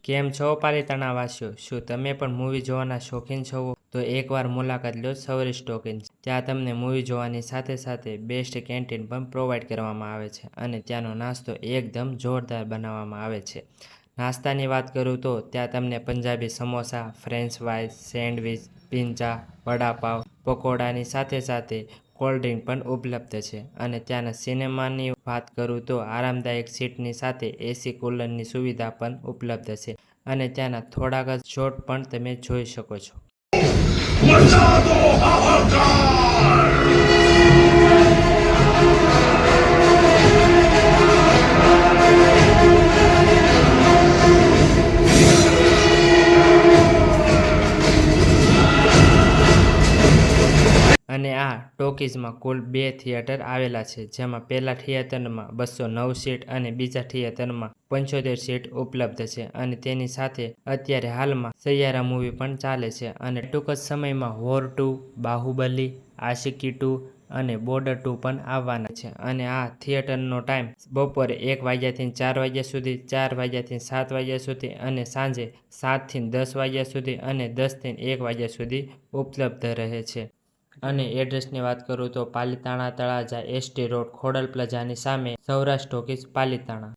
કેમ છો પાલિતાણા વાસીઓ? શું તમે પણ મૂવી જોવાના શોખીન છો? તો એકવાર મુલાકાત લો સૌરાષ્ટ્ર ટોકીઝ. ત્યાં તમને મૂવી જોવાની સાથે સાથે બેસ્ટ કેન્ટીન પણ પ્રોવાઈડ કરવામાં આવે છે અને ત્યાંનો નાસ્તો એકદમ જોરદાર બનાવવામાં આવે છે. નાસ્તાની વાત કરું તો ત્યાં તમને Punjabi samosa, French fries, sandwich, pizza, vada pav, પકોડાની સાથે સાથે કોલ્ડ ડ્રિંક પણ ઉપલબ્ધ છે. અને ત્યાંના સિનેમાની વાત કરું તો આરામદાયક સીટની સાથે એસી કુલરની સુવિધા પણ ઉપલબ્ધ છે અને ત્યાંના થોડાક જ શોટ પણ તમે જોઈ શકો છો. અને આ ટોકીઝમાં કુલ 2 થિયેટર આવેલા છે, જેમાં પહેલા થિયેટરમાં 209 સીટ અને બીજા થિયેટરમાં 75 સીટ ઉપલબ્ધ છે. અને તેની સાથે અત્યારે હાલમાં સૈયારા મૂવી પણ ચાલે છે અને ટૂંક જ સમયમાં વોર 2, બાહુબલી, આશિકી 2 અને બોર્ડર 2 પણ આવવાના છે. અને આ થિયેટરનો ટાઈમ બપોરે 1 વાગ્યાથી 4 વાગ્યા સુધી, 4 વાગ્યાથી 7 વાગ્યા સુધી અને સાંજે 7 થી 10 વાગ્યા સુધી અને 10 થી 1 વાગ્યા સુધી ઉપલબ્ધ રહે છે. અને એડ્રેસની વાત કરું તો પાલિતાણા તળાજા, એસટી રોડ, ખોડલ પ્લાઝાની સામે સૌરાષ્ટ્ર ટોકીઝ, પાલિતાણા.